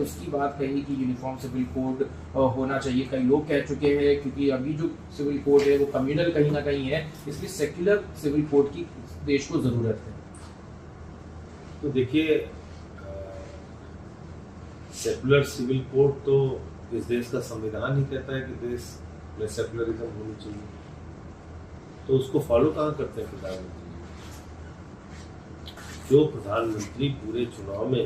उसकी बात कही कि यूनिफॉर्म सिविल कोड होना चाहिए। कई लोग कह चुके हैं क्योंकि अभी जो सिविल कोड है वो कम्युनल कहीं ना कहीं है, इसलिए सेक्युलर सिविल कोड की देश को ज़रूरत है। तो देखिए, सेकुलर सिविल कोड तो इस देश का संविधान ही कहता है कि देश में सेकुलरिज्म होनी चाहिए, तो उसको फॉलो कहाँ करते हैं प्रधानमंत्री? जो प्रधानमंत्री पूरे चुनाव में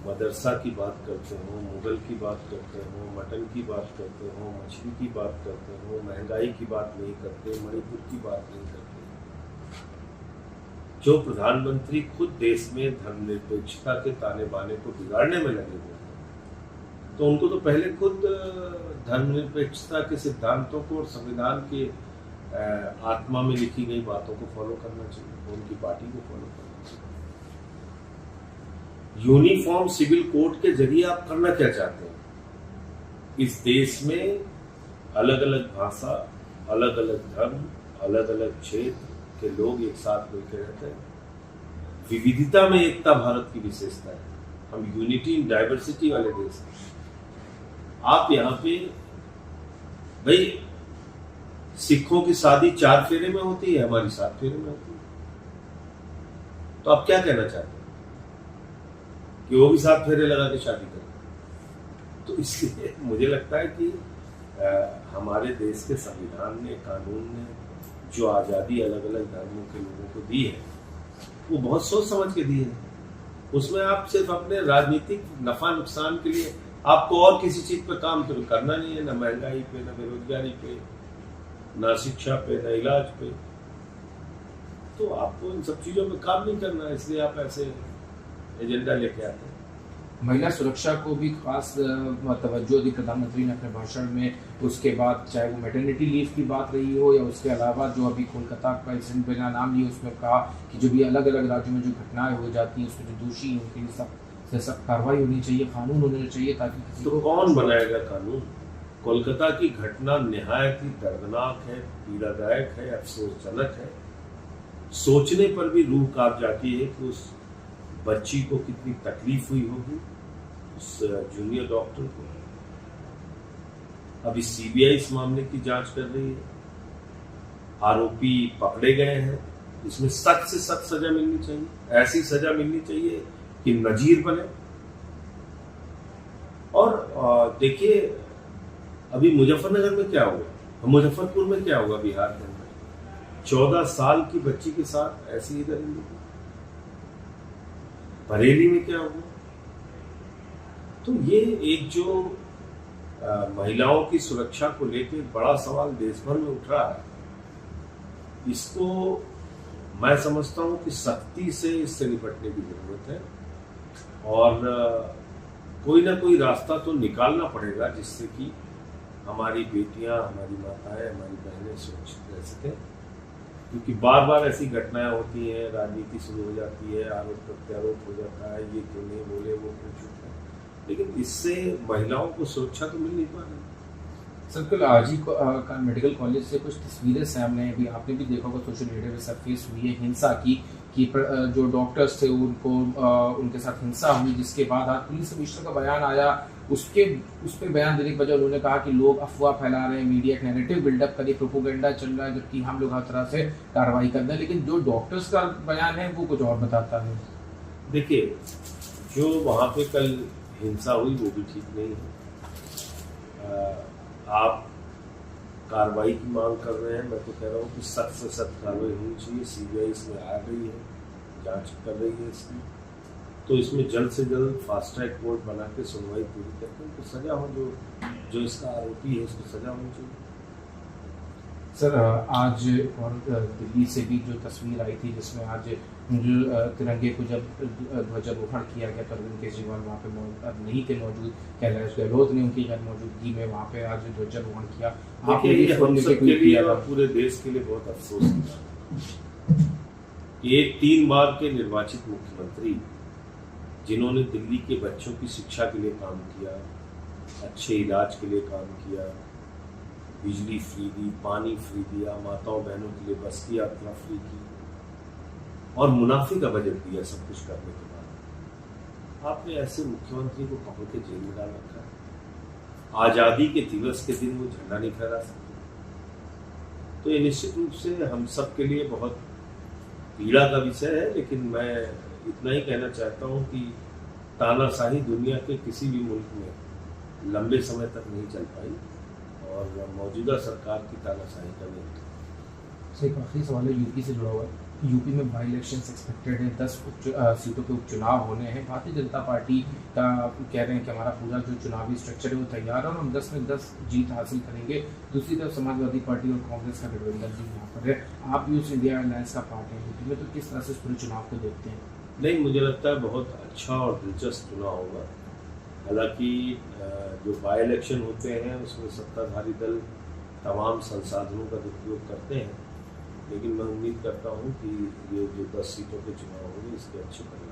मदरसा की बात करते हो, मुगल की बात करते हो, मटन की बात करते हो, मछली की बात करते हो, महंगाई की बात नहीं करते, मणिपुर की बात नहीं करते, जो प्रधानमंत्री खुद देश में धर्मनिरपेक्षता के ताने बाने को बिगाड़ने में लगे हुए हैं, तो उनको तो पहले खुद धर्मनिरपेक्षता के सिद्धांतों को और संविधान के आत्मा में लिखी गई बातों को फॉलो करना चाहिए, उनकी पार्टी को फॉलो करना चाहिए। यूनिफॉर्म सिविल कोड के जरिए आप करना क्या चाहते हैं? इस देश में अलग अलग भाषा, अलग अलग धर्म, अलग अलग क्षेत्र के लोग एक साथ मिलकर रहते हैं। विविधता में एकता भारत की विशेषता है। हम यूनिटी इन डाइवर्सिटी वाले देश हैं। आप यहाँ पे भाई सिखों की शादी 4 फेरे में होती है, हमारी 7 फेरे में होती है, तो आप क्या कहना चाहते हैं कि वो भी 7 फेरे लगा के शादी करें? तो इसलिए मुझे लगता है कि हमारे देश के संविधान ने, कानून ने जो आज़ादी अलग अलग धर्मों के लोगों को दी है, वो बहुत सोच समझ के दी है। उसमें आप सिर्फ अपने राजनीतिक नफा नुकसान के लिए आपको और किसी चीज पे काम तो करना नहीं है, ना महंगाई पे, ना बेरोजगारी पे, ना शिक्षा पे, ना इलाज पे, तो आपको इन सब चीजों पे काम नहीं करना है, इसलिए आप ऐसे एजेंडा लेके आते हैं। महिला सुरक्षा को भी खास तवज्जो दी प्रधानमंत्री ने अपने भाषण में। उसके बाद चाहे वो मैटरनिटी लीव की बात रही हो या उसके अलावा जो अभी कोलकाता का इंसिडेंट बिना नाम लिए उसमें कहा कि जो भी अलग अलग राज्यों में जो घटनाएं हो जाती हैं उसमें जो दोषी हैं उनके लिए सख्त कार्रवाई होनी चाहिए, कानून होना चाहिए, ताकि किसी तो कौन बनाएगा कानून? कोलकाता की घटना निहायत ही दर्दनाक है, पीड़ादायक है, अफसोसजनक है। सोचने पर भी रूह कांप जाती है कि उस बच्ची को कितनी तकलीफ हुई होगी, उस जूनियर डॉक्टर को। अभी सीबीआई इस मामले की जांच कर रही है, आरोपी पकड़े गए हैं, इसमें सख्त से सख्त सजा मिलनी चाहिए, ऐसी सजा मिलनी चाहिए कि नजीर बने। और देखिए अभी मुजफ्फरनगर में क्या हुआ, मुजफ्फरपुर में क्या हुआ, बिहार के अंदर 14 साल की बच्ची के साथ ऐसी ही दरिंदगी। बरेली में क्या हुआ। तो ये एक जो महिलाओं की सुरक्षा को लेकर बड़ा सवाल देश भर में उठ रहा है, इसको मैं समझता हूं कि सख्ती से इससे निपटने की जरूरत है और कोई ना कोई रास्ता तो निकालना पड़ेगा जिससे कि हमारी बेटियां, हमारी माताएं, हमारी बहनें सुरक्षित रह सकें। क्योंकि बार बार ऐसी घटनाएं होती हैं, राजनीति शुरू हो जाती है, आरोप प्रत्यारोप हो जाता है, ये क्यों नहीं बोले, वो क्यों चुप है, लेकिन इससे महिलाओं को सुरक्षा तो मिल नहीं पा रही। सर कल आज ही मेडिकल कॉलेज से कुछ तस्वीरें सामने अभी आपने भी देखा होगा सोशल मीडिया पे सरफेस हुई है हिंसा की, कि जो डॉक्टर्स थे उनको उनके साथ हिंसा हुई, जिसके बाद आज पुलिस कमिश्नर का बयान आया। उस पर बयान देने की वजह उन्होंने कहा कि लोग अफवाह फैला रहे हैं, मीडिया एक नैरेटिव बिल्डअप करे, प्रोपोगेंडा चल रहा है, जबकि हम लोग हर तरह से कार्रवाई कर रहे हैं। लेकिन जो डॉक्टर्स का बयान है वो कुछ और बताता है। देखिए, जो वहाँ पे कल हिंसा हुई वो भी ठीक नहीं है। आप कार्रवाई की मांग कर रहे हैं, मैं तो कह रहा हूँ कि सख्त से सख्त कार्रवाई होनी चाहिए। सीबीआई इसमें आ गई है, जांच कर रही है इसकी, तो इसमें जल्द से जल्द फास्ट ट्रैक कोर्ट बना के सुनवाई पूरी करके उनको सजा हो, जो इसका आरोपी है उसको सजा होनी चाहिए। सर आज और दिल्ली से भी जो तस्वीर आई थी जिसमें आज जो तिरंगे को जब ध्वजारोहण किया गया तो अरविंद केजरीवाल वहाँ पे नहीं थे मौजूद, कैलाश गहलोत ने उनकी गैर मौजूदगी में वहाँ पे आज ध्वजारोहण किया। देखिए, हम सबके लिए और पूरे देश के लिए बहुत अफसोस है। ये 3 बार के निर्वाचित मुख्यमंत्री जिन्होंने दिल्ली के बच्चों की शिक्षा के लिए काम किया, अच्छे इलाज के लिए काम किया, बिजली फ्री दी, पानी फ्री दिया, माताओं बहनों के लिए बस की यात्रा फ्री की और मुनाफे का बजट दिया सब कुछ करने के बाद, आपने ऐसे मुख्यमंत्री को पकड़ के जेल में डाल रखा है। आज़ादी के दिवस के दिन वो झंडा नहीं फहरा सकते। तो ये निश्चित रूप से हम सब के लिए बहुत पीड़ा का विषय है, लेकिन मैं इतना ही कहना चाहता हूँ कि तानाशाही दुनिया के किसी भी मुल्क में लंबे समय तक नहीं चल पाई और मौजूदा सरकार की तानाशाही का भी सर एक आखिरी सवाल है यूपी से जुड़ा हुआ है। यूपी में बाई इलेक्शंस एक्सपेक्टेड है, 10 सीटों के उपचुनाव होने हैं। भारतीय जनता पार्टी का कह रहे हैं कि हमारा पूरा जो चुनावी स्ट्रक्चर है वो तैयार है और हम 10 में 10 जीत हासिल करेंगे। दूसरी तरफ समाजवादी पार्टी और कांग्रेस का गठबंधन भी यहाँ पर है। आप यूथ इंडिया अलायंस का पार्ट है यूपी में, तो किस तरह से इस पूरे चुनाव को देखते हैं? नहीं, मुझे लगता है बहुत अच्छा और दिलचस्प चुनाव होगा। हालांकि जो बाई इलेक्शन होते हैं उसमें सत्ताधारी दल तमाम संसाधनों का दुरुपयोग करते हैं, लेकिन मैं उम्मीद करता हूँ कि ये जो 10 सीटों के चुनाव होंगे इसके अच्छे परिणाम